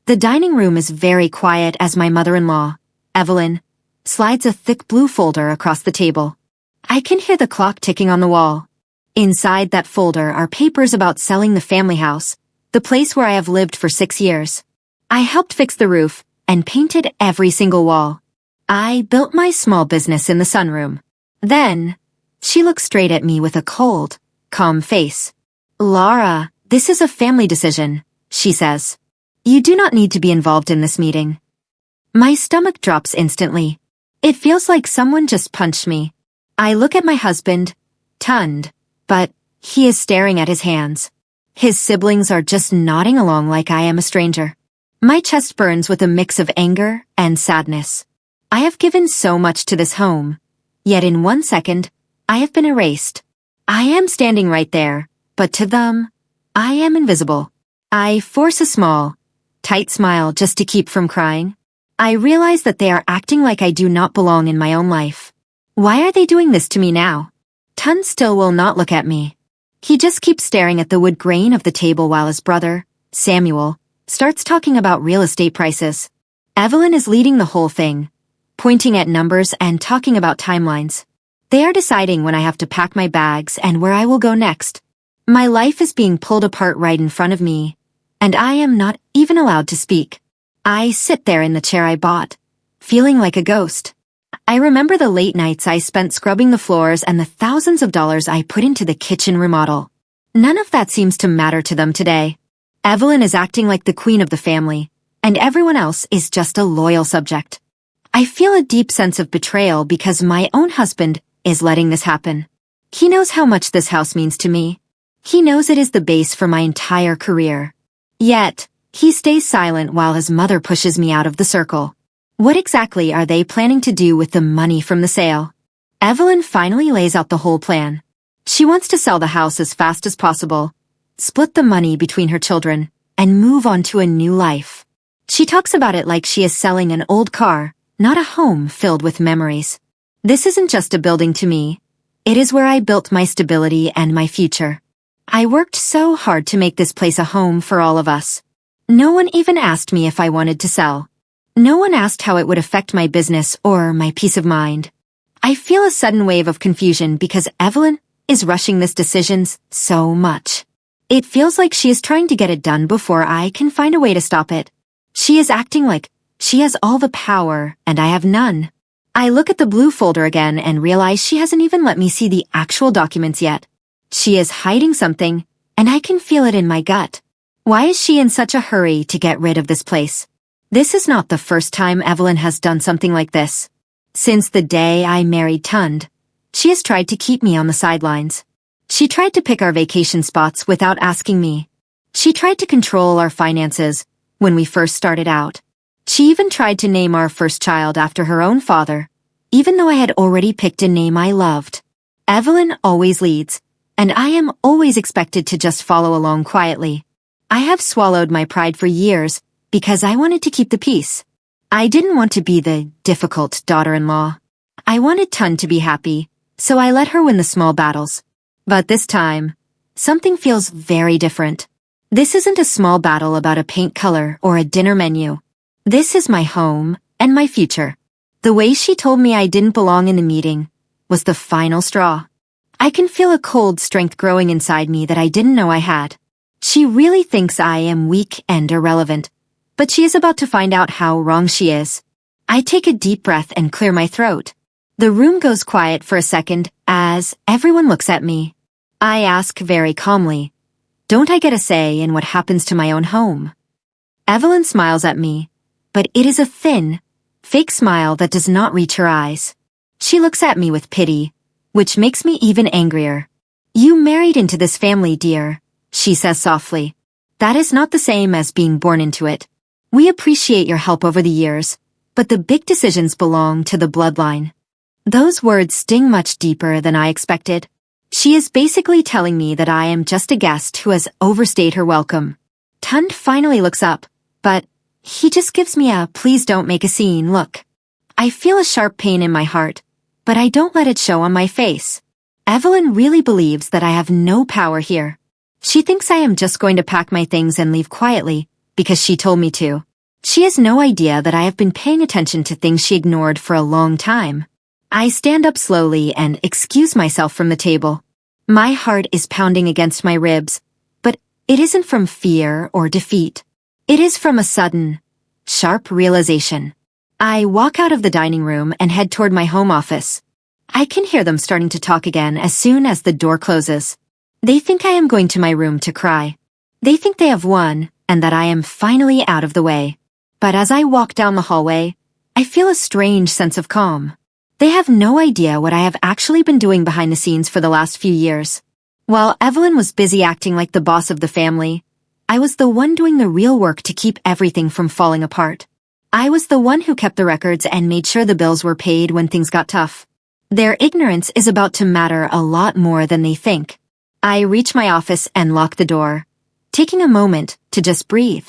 The dining room is very quiet as my mother-in-law, Evelyn, slides a thick blue folder across the table. I can hear the clock ticking on the wall. Inside that folder are papers about selling the family house, the place where I have lived for 6 years. I helped fix the roof and painted every single wall. I built my small business in the sunroom. Then, she looks straight at me with a cold, calm face. "Laura, this is a family decision," she says. "You do not need to be involved in this meeting." My stomach drops instantly. It feels like someone just punched me. I look at my husband, Tund, but he is staring at his hands. His siblings are just nodding along like I am a stranger. My chest burns with a mix of anger and sadness. I have given so much to this home, yet in 1 second, I have been erased. I am standing right there, but to them, I am invisible. I force a small, tight smile just to keep from crying. I realize that they are acting like I do not belong in my own life. Why are they doing this to me now? Tun still will not look at me. He just keeps staring at the wood grain of the table while his brother, Samuel, starts talking about real estate prices. Evelyn is leading the whole thing, pointing at numbers and talking about timelines. They are deciding when I have to pack my bags and where I will go next. My life is being pulled apart right in front of me, and I am not even allowed to speak. I sit there in the chair I bought, feeling like a ghost. I remember the late nights I spent scrubbing the floors and the thousands of dollars I put into the kitchen remodel. None of that seems to matter to them today. Evelyn is acting like the queen of the family, and everyone else is just a loyal subject. I feel a deep sense of betrayal because my own husband is letting this happen. He knows how much this house means to me. He knows it is the base for my entire career. Yet, he stays silent while his mother pushes me out of the circle. What exactly are they planning to do with the money from the sale? Evelyn finally lays out the whole plan. She wants to sell the house as fast as possible, split the money between her children, and move on to a new life. She talks about it like she is selling an old car, not a home filled with memories. This isn't just a building to me. It is where I built my stability and my future. I worked so hard to make this place a home for all of us. No one even asked me if I wanted to sell. No one asked how it would affect my business or my peace of mind. I feel a sudden wave of confusion because Evelyn is rushing this decision so much. It feels like she is trying to get it done before I can find a way to stop it. She is acting like she has all the power and I have none. I look at the blue folder again and realize she hasn't even let me see the actual documents yet. She is hiding something, and I can feel it in my gut. Why is she in such a hurry to get rid of this place? This is not the first time Evelyn has done something like this. Since the day I married Tund, she has tried to keep me on the sidelines. She tried to pick our vacation spots without asking me. She tried to control our finances when we first started out. She even tried to name our first child after her own father, even though I had already picked a name I loved. Evelyn always leads, and I am always expected to just follow along quietly. I have swallowed my pride for years because I wanted to keep the peace. I didn't want to be the difficult daughter-in-law. I wanted Tun to be happy, so I let her win the small battles. But this time, something feels very different. This isn't a small battle about a paint color or a dinner menu. This is my home and my future. The way she told me I didn't belong in the meeting was the final straw. I can feel a cold strength growing inside me that I didn't know I had. She really thinks I am weak and irrelevant, but she is about to find out how wrong she is. I take a deep breath and clear my throat. The room goes quiet for a second as everyone looks at me. I ask very calmly, "Don't I get a say in what happens to my own home?" Evelyn smiles at me, but it is a thin, fake smile that does not reach her eyes. She looks at me with pity, which makes me even angrier. "You married into this family, dear," she says softly. "That is not the same as being born into it. We appreciate your help over the years, but the big decisions belong to the bloodline." Those words sting much deeper than I expected. She is basically telling me that I am just a guest who has overstayed her welcome. Tund finally looks up, but he just gives me a "please don't make a scene" look. I feel a sharp pain in my heart, but I don't let it show on my face. Evelyn really believes that I have no power here. She thinks I am just going to pack my things and leave quietly because she told me to. She has no idea that I have been paying attention to things she ignored for a long time. I stand up slowly and excuse myself from the table. My heart is pounding against my ribs, but it isn't from fear or defeat. It is from a sudden, sharp realization. I walk out of the dining room and head toward my home office. I can hear them starting to talk again as soon as the door closes. They think I am going to my room to cry. They think they have won and that I am finally out of the way. But as I walk down the hallway, I feel a strange sense of calm. They have no idea what I have actually been doing behind the scenes for the last few years. While Evelyn was busy acting like the boss of the family, I was the one doing the real work to keep everything from falling apart. I was the one who kept the records and made sure the bills were paid when things got tough. Their ignorance is about to matter a lot more than they think. I reach my office and lock the door, taking a moment to just breathe.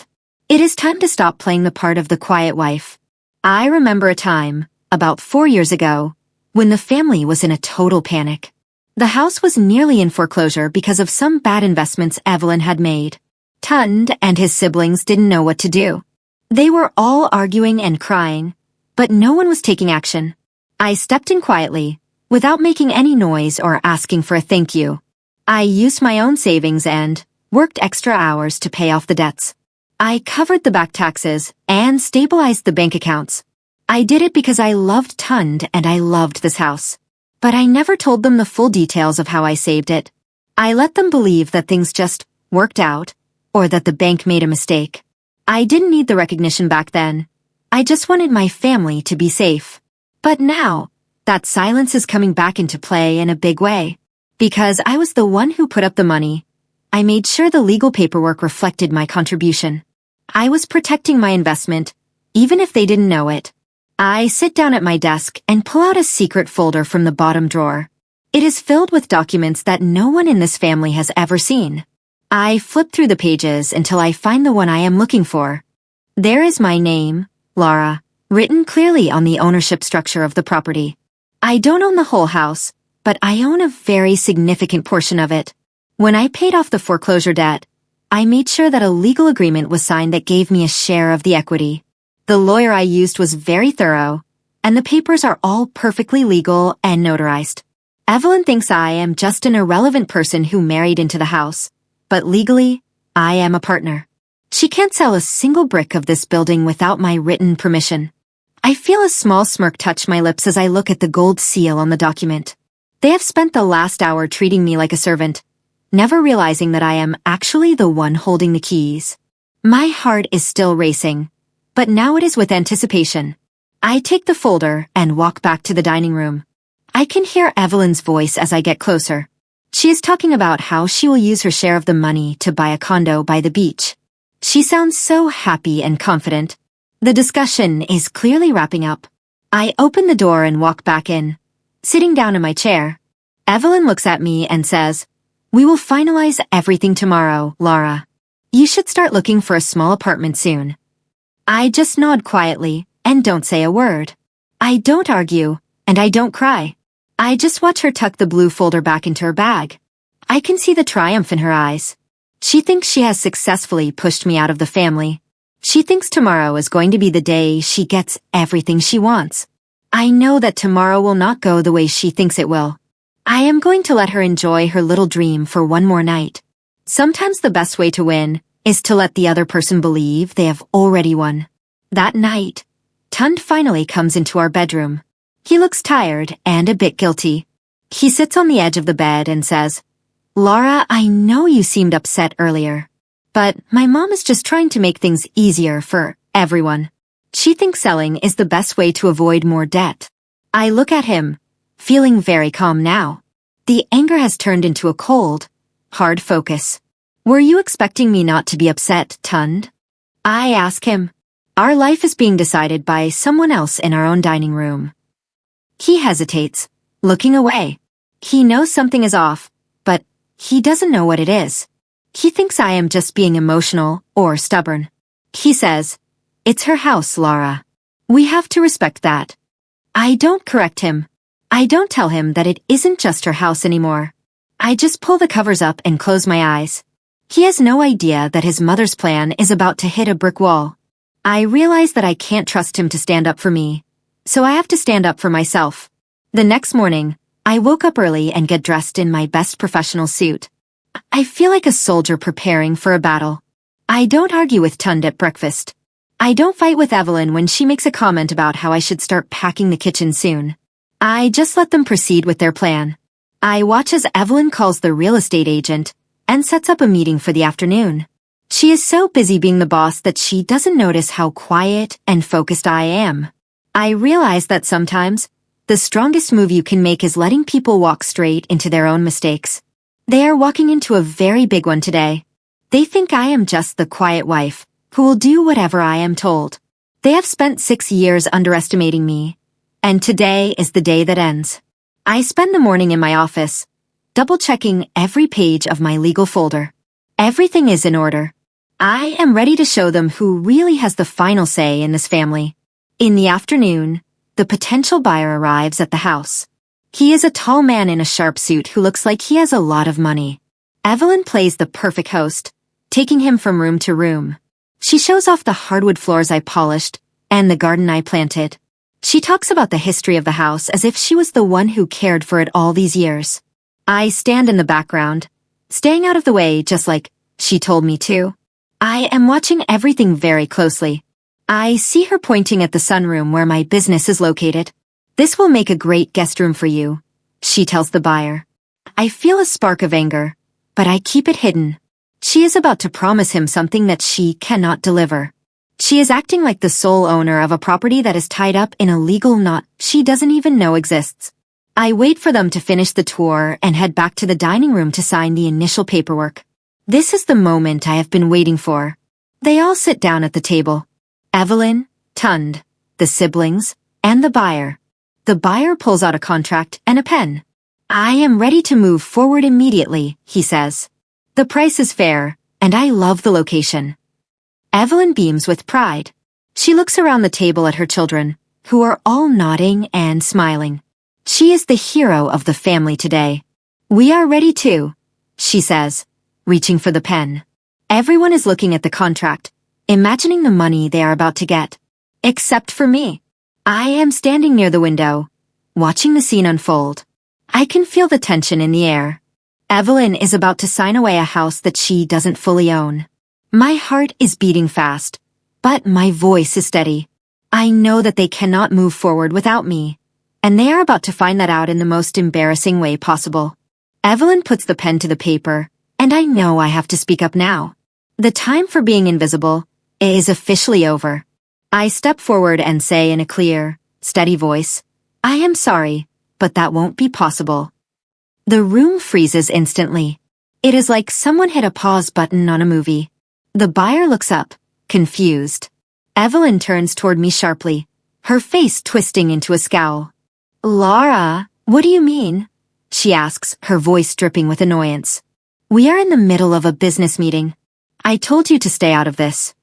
It is time to stop playing the part of the quiet wife. I remember a time, about 4 years ago, when the family was in a total panic. The house was nearly in foreclosure because of some bad investments Evelyn had made. Tund and his siblings didn't know what to do. They were all arguing and crying, but no one was taking action. I stepped in quietly, without making any noise or asking for a thank you. I used my own savings and worked extra hours to pay off the debts. I covered the back taxes and stabilized the bank accounts. I did it because I loved Tund and I loved this house. But I never told them the full details of how I saved it. I let them believe that things just worked out, or that the bank made a mistake. I didn't need the recognition back then. I just wanted my family to be safe. But now, that silence is coming back into play in a big way. Because I was the one who put up the money, I made sure the legal paperwork reflected my contribution. I was protecting my investment, even if they didn't know it. I sit down at my desk and pull out a secret folder from the bottom drawer. It is filled with documents that no one in this family has ever seen. I flip through the pages until I find the one I am looking for. There is my name, Laura, written clearly on the ownership structure of the property. I don't own the whole house, but I own a very significant portion of it. When I paid off the foreclosure debt, I made sure that a legal agreement was signed that gave me a share of the equity. The lawyer I used was very thorough, and the papers are all perfectly legal and notarized. Evelyn thinks I am just an irrelevant person who married into the house, but legally, I am a partner. She can't sell a single brick of this building without my written permission. I feel a small smirk touch my lips as I look at the gold seal on the document. They have spent the last hour treating me like a servant, never realizing that I am actually the one holding the keys. My heart is still racing, but now it is with anticipation. I take the folder and walk back to the dining room. I can hear Evelyn's voice as I get closer. She is talking about how she will use her share of the money to buy a condo by the beach. She sounds so happy and confident. The discussion is clearly wrapping up. I open the door and walk back in, sitting down in my chair. Evelyn looks at me and says, "We will finalize everything tomorrow, Laura. You should start looking for a small apartment soon." I just nod quietly and don't say a word. I don't argue, and I don't cry. I just watch her tuck the blue folder back into her bag. I can see the triumph in her eyes. She thinks she has successfully pushed me out of the family. She thinks tomorrow is going to be the day she gets everything she wants. I know that tomorrow will not go the way she thinks it will. I am going to let her enjoy her little dream for one more night. Sometimes the best way to win is to let the other person believe they have already won. That night, Tund finally comes into our bedroom. He looks tired and a bit guilty. He sits on the edge of the bed and says, "Laura, I know you seemed upset earlier, but my mom is just trying to make things easier for everyone. She thinks selling is the best way to avoid more debt." I look at him, feeling very calm now. The anger has turned into a cold, hard focus. "Were you expecting me not to be upset, Tund?" I ask him. Our life is being decided by someone else in our own dining room. He hesitates, looking away. He knows something is off, but he doesn't know what it is. He thinks I am just being emotional or stubborn. He says, "It's her house, Laura. We have to respect that." I don't correct him. I don't tell him that it isn't just her house anymore. I just pull the covers up and close my eyes. He has no idea that his mother's plan is about to hit a brick wall. I realize that I can't trust him to stand up for me, so I have to stand up for myself. The next morning, I woke up early and get dressed in my best professional suit. I feel like a soldier preparing for a battle. I don't argue with Tund at breakfast. I don't fight with Evelyn when she makes a comment about how I should start packing the kitchen soon. I just let them proceed with their plan. I watch as Evelyn calls the real estate agent and sets up a meeting for the afternoon. She is so busy being the boss that she doesn't notice how quiet and focused I am. I realize that sometimes, the strongest move you can make is letting people walk straight into their own mistakes. They are walking into a very big one today. They think I am just the quiet wife, who will do whatever I am told. They have spent 6 years underestimating me, and today is the day that ends. I spend the morning in my office, double-checking every page of my legal folder. Everything is in order. I am ready to show them who really has the final say in this family. In the afternoon, the potential buyer arrives at the house. He is a tall man in a sharp suit who looks like he has a lot of money. Evelyn plays the perfect host, taking him from room to room. She shows off the hardwood floors I polished and the garden I planted. She talks about the history of the house as if she was the one who cared for it all these years. I stand in the background, staying out of the way just like she told me to. I am watching everything very closely. I see her pointing at the sunroom where my business is located. This will make a great guest room for you, she tells the buyer. I feel a spark of anger, but I keep it hidden. She is about to promise him something that she cannot deliver. She is acting like the sole owner of a property that is tied up in a legal knot she doesn't even know exists. I wait for them to finish the tour and head back to the dining room to sign the initial paperwork. This is the moment I have been waiting for. They all sit down at the table. Evelyn, Tund, the siblings, and the buyer. The buyer pulls out a contract and a pen. I am ready to move forward immediately, he says. The price is fair, and I love the location. Evelyn beams with pride. She looks around the table at her children, who are all nodding and smiling. She is the hero of the family today. We are ready too, she says, reaching for the pen. Everyone is looking at the contract, imagining the money they are about to get. Except for me. I am standing near the window, watching the scene unfold. I can feel the tension in the air. Evelyn is about to sign away a house that she doesn't fully own. My heart is beating fast, but my voice is steady. I know that they cannot move forward without me, and they are about to find that out in the most embarrassing way possible. Evelyn puts the pen to the paper, and I know I have to speak up now. The time for being invisible is officially over. I step forward and say in a clear, steady voice, I am sorry, but that won't be possible. The room freezes instantly. It is like someone hit a pause button on a movie. The buyer looks up, confused. Evelyn turns toward me sharply, her face twisting into a scowl. Laura, what do you mean? She asks, her voice dripping with annoyance. We are in the middle of a business meeting. I told you to stay out of this.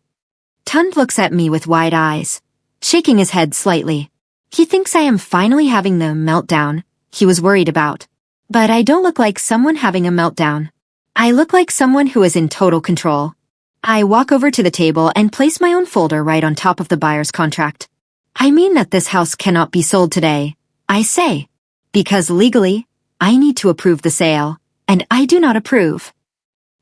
Tund looks at me with wide eyes, shaking his head slightly. He thinks I am finally having the meltdown he was worried about. But I don't look like someone having a meltdown. I look like someone who is in total control. I walk over to the table and place my own folder right on top of the buyer's contract. I mean that this house cannot be sold today, I say. Because legally, I need to approve the sale, and I do not approve.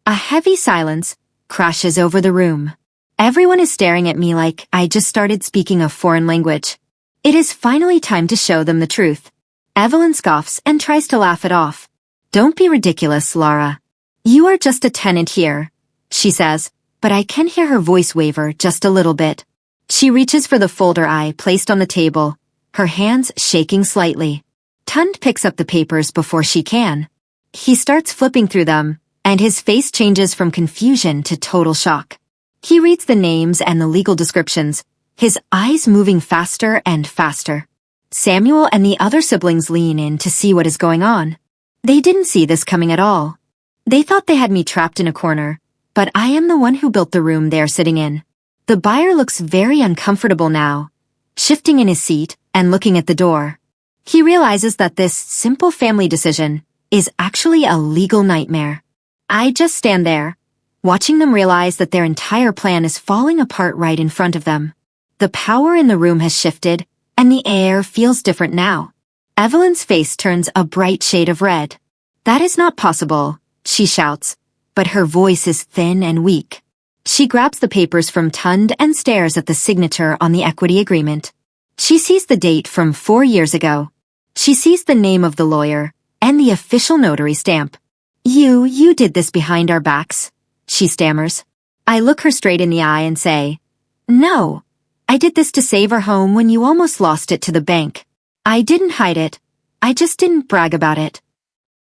A heavy silence crashes over the room. Everyone is staring at me like I just started speaking a foreign language. It is finally time to show them the truth. Evelyn scoffs and tries to laugh it off. Don't be ridiculous, Laura. You are just a tenant here, she says, but I can hear her voice waver just a little bit. She reaches for the folder I placed on the table, her hands shaking slightly. Tund picks up the papers before she can. He starts flipping through them, and his face changes from confusion to total shock. He reads the names and the legal descriptions, his eyes moving faster and faster. Samuel and the other siblings lean in to see what is going on. They didn't see this coming at all. They thought they had me trapped in a corner, but I am the one who built the room they are sitting in. The buyer looks very uncomfortable now, shifting in his seat and looking at the door. He realizes that this simple family decision is actually a legal nightmare. I just stand there, watching them realize that their entire plan is falling apart right in front of them. The power in the room has shifted, and the air feels different now. Evelyn's face turns a bright shade of red. "That is not possible," she shouts, but her voice is thin and weak. She grabs the papers from Tund and stares at the signature on the equity agreement. She sees the date from 4 years ago. She sees the name of the lawyer and the official notary stamp. You did this behind our backs," she stammers. I look her straight in the eye and say, "No, I did this to save our home when you almost lost it to the bank. I didn't hide it. I just didn't brag about it."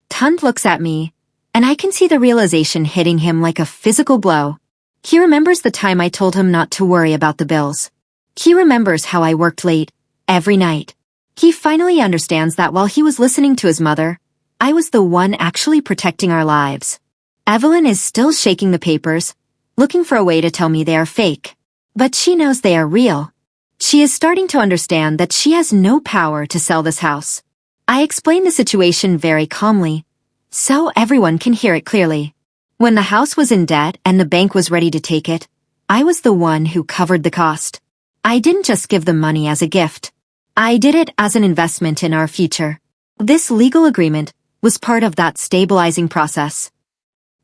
Tund looks at me, and I can see the realization hitting him like a physical blow. He remembers the time I told him not to worry about the bills. He remembers how I worked late, every night. He finally understands that while he was listening to his mother, I was the one actually protecting our lives. Evelyn is still shaking the papers, looking for a way to tell me they are fake. But she knows they are real. She is starting to understand that she has no power to sell this house. I explain the situation very calmly, so everyone can hear it clearly. When the house was in debt and the bank was ready to take it, I was the one who covered the cost. I didn't just give the money as a gift. I did it as an investment in our future. This legal agreement was part of that stabilizing process.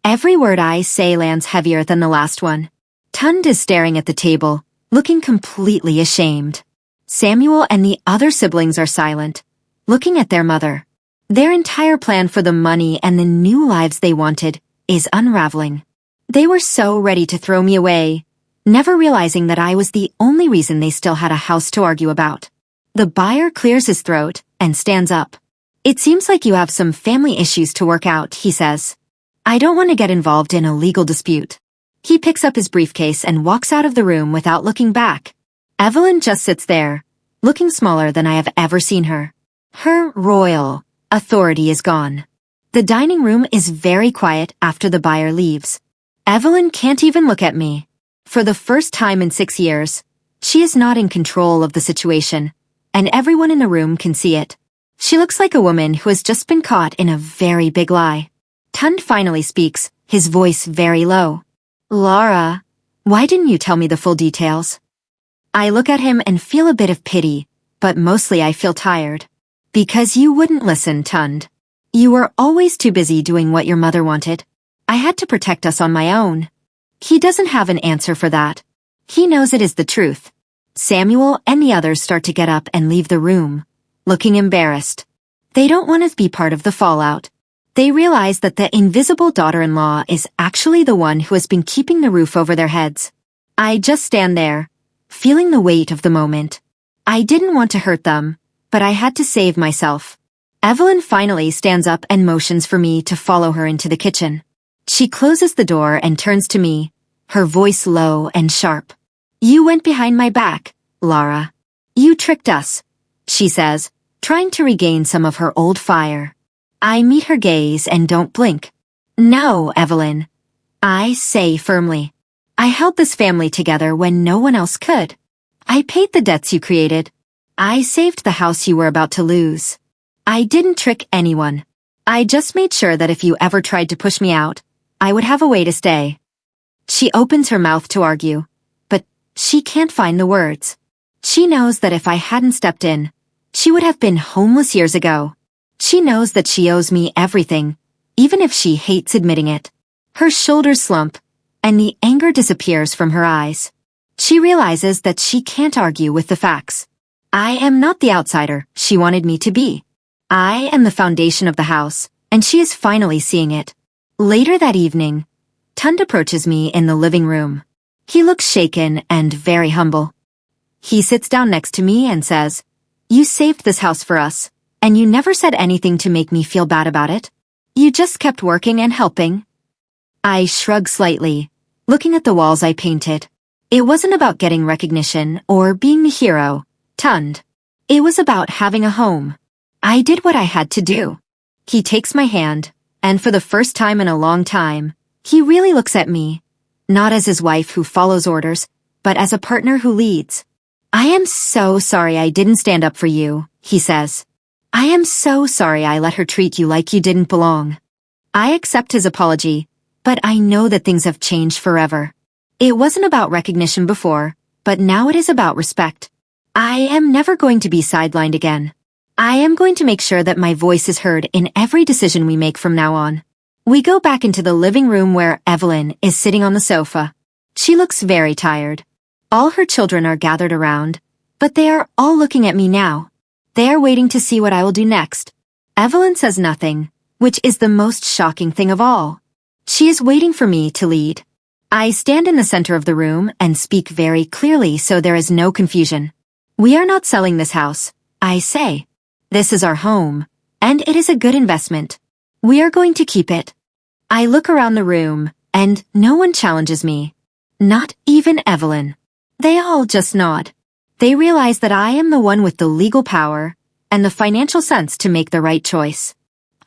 Every word I say lands heavier than the last one. Tund is staring at the table, looking completely ashamed. Samuel and the other siblings are silent, looking at their mother. Their entire plan for the money and the new lives they wanted is unraveling. They were so ready to throw me away, never realizing that I was the only reason they still had a house to argue about. The buyer clears his throat and stands up. "It seems like you have some family issues to work out," he says. "I don't want to get involved in a legal dispute." He picks up his briefcase and walks out of the room without looking back. Evelyn just sits there, looking smaller than I have ever seen her. Her royal authority is gone. The dining room is very quiet after the buyer leaves. Evelyn can't even look at me. For the first time in 6 years, she is not in control of the situation, and everyone in the room can see it. She looks like a woman who has just been caught in a very big lie. Tund finally speaks, his voice very low. "Laura, why didn't you tell me the full details?" I look at him and feel a bit of pity, but mostly I feel tired. "Because you wouldn't listen, Tund. You were always too busy doing what your mother wanted. I had to protect us on my own." He doesn't have an answer for that. He knows it is the truth. Samuel and the others start to get up and leave the room, looking embarrassed. They don't want to be part of the fallout. They realize that the invisible daughter-in-law is actually the one who has been keeping the roof over their heads. I just stand there, feeling the weight of the moment. I didn't want to hurt them, but I had to save myself. Evelyn finally stands up and motions for me to follow her into the kitchen. She closes the door and turns to me, her voice low and sharp. "You went behind my back, Laura. You tricked us," she says, trying to regain some of her old fire. I meet her gaze and don't blink. "No, Evelyn," I say firmly. "I held this family together when no one else could. I paid the debts you created. I saved the house you were about to lose. I didn't trick anyone. I just made sure that if you ever tried to push me out, I would have a way to stay." She opens her mouth to argue, but she can't find the words. She knows that if I hadn't stepped in, she would have been homeless years ago. She knows that she owes me everything, even if she hates admitting it. Her shoulders slump, and the anger disappears from her eyes. She realizes that she can't argue with the facts. I am not the outsider she wanted me to be. I am the foundation of the house, and she is finally seeing it. Later that evening, Tund approaches me in the living room. He looks shaken and very humble. He sits down next to me and says, "You saved this house for us, and you never said anything to make me feel bad about it. You just kept working and helping." I shrug slightly, looking at the walls I painted. It wasn't about getting recognition or being the hero, Tund. It was about having a home. I did what I had to do. He takes my hand, and for the first time in a long time, he really looks at me, not as his wife who follows orders, but as a partner who leads. "I am so sorry I didn't stand up for you," he says. "I am so sorry I let her treat you like you didn't belong." I accept his apology, but I know that things have changed forever. It wasn't about recognition before, but now it is about respect. I am never going to be sidelined again. I am going to make sure that my voice is heard in every decision we make from now on. We go back into the living room where Evelyn is sitting on the sofa. She looks very tired. All her children are gathered around, but they are all looking at me now. They are waiting to see what I will do next. Evelyn says nothing, which is the most shocking thing of all. She is waiting for me to lead. I stand in the center of the room and speak very clearly so there is no confusion. We are not selling this house, I say. This is our home, and it is a good investment. We are going to keep it. I look around the room, and no one challenges me. Not even Evelyn. They all just nod. They realize that I am the one with the legal power and the financial sense to make the right choice.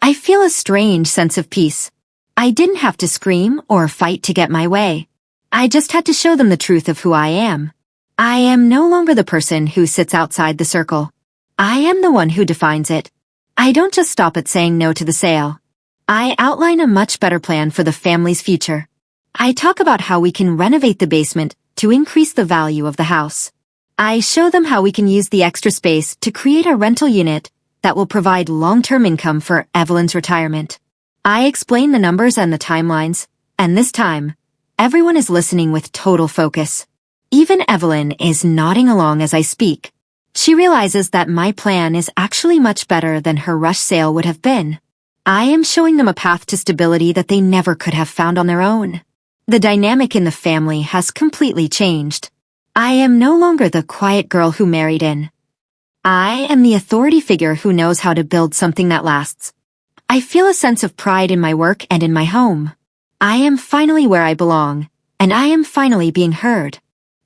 I feel a strange sense of peace. I didn't have to scream or fight to get my way. I just had to show them the truth of who I am. I am no longer the person who sits outside the circle. I am the one who defines it. I don't just stop at saying no to the sale. I outline a much better plan for the family's future. I talk about how we can renovate the basement to increase the value of the house. I show them how we can use the extra space to create a rental unit that will provide long-term income for Evelyn's retirement. I explain the numbers and the timelines, and this time, everyone is listening with total focus. Even Evelyn is nodding along as I speak. She realizes that my plan is actually much better than her rush sale would have been. I am showing them a path to stability that they never could have found on their own. The dynamic in the family has completely changed. I am no longer the quiet girl who married in. I am the authority figure who knows how to build something that lasts. I feel a sense of pride in my work and in my home. I am finally where I belong, and I am finally being heard.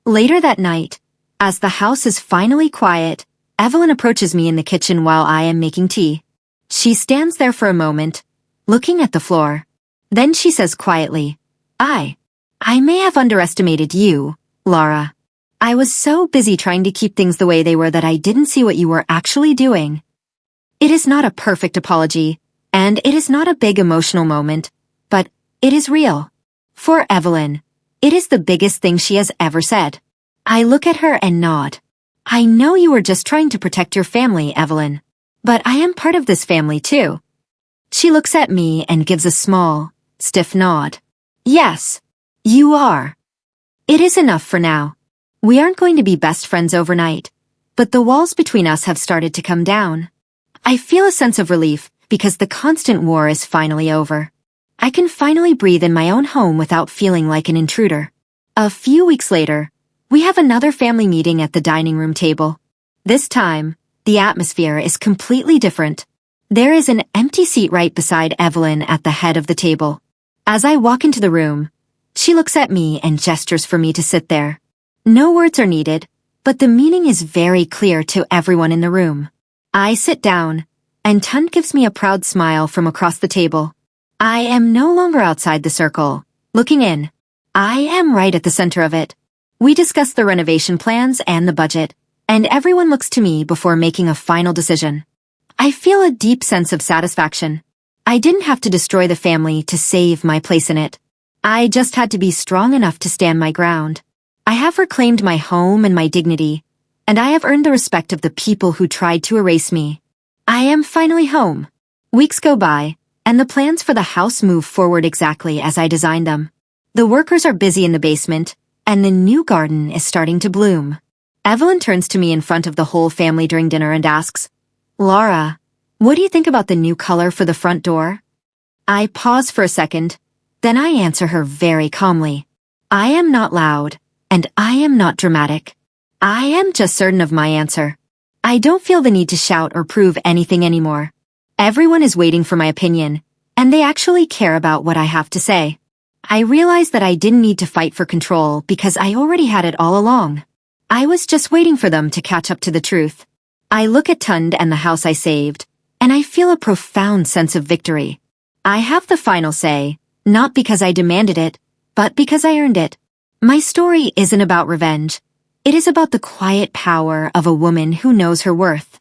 Later that night, as the house is finally quiet, Evelyn approaches me in the kitchen while I am making tea. She stands there for a moment, looking at the floor. Then she says quietly, I may have underestimated you, Laura. I was so busy trying to keep things the way they were that I didn't see what you were actually doing. It is not a perfect apology, and it is not a big emotional moment, but it is real. For Evelyn, it is the biggest thing she has ever said. I look at her and nod. I know you were just trying to protect your family, Evelyn, but I am part of this family too. She looks at me and gives a small, stiff nod. Yes, you are. It is enough for now. We aren't going to be best friends overnight, but the walls between us have started to come down. I feel a sense of relief because the constant war is finally over. I can finally breathe in my own home without feeling like an intruder. A few weeks later, we have another family meeting at the dining room table. This time, the atmosphere is completely different. There is an empty seat right beside Evelyn at the head of the table. As I walk into the room, she looks at me and gestures for me to sit there. No words are needed, but the meaning is very clear to everyone in the room. I sit down, and Tun gives me a proud smile from across the table. I am no longer outside the circle, looking in. I am right at the center of it. We discuss the renovation plans and the budget, and everyone looks to me before making a final decision. I feel a deep sense of satisfaction. I didn't have to destroy the family to save my place in it. I just had to be strong enough to stand my ground. I have reclaimed my home and my dignity, and I have earned the respect of the people who tried to erase me. I am finally home. Weeks go by, and the plans for the house move forward exactly as I designed them. The workers are busy in the basement, and the new garden is starting to bloom. Evelyn turns to me in front of the whole family during dinner and asks, Laura, what do you think about the new color for the front door? I pause for a second, then I answer her very calmly. I am not loud, and I am not dramatic. I am just certain of my answer. I don't feel the need to shout or prove anything anymore. Everyone is waiting for my opinion, and they actually care about what I have to say. I realized that I didn't need to fight for control because I already had it all along. I was just waiting for them to catch up to the truth. I look at Tund and the house I saved, and I feel a profound sense of victory. I have the final say, not because I demanded it, but because I earned it. My story isn't about revenge. It is about the quiet power of a woman who knows her worth.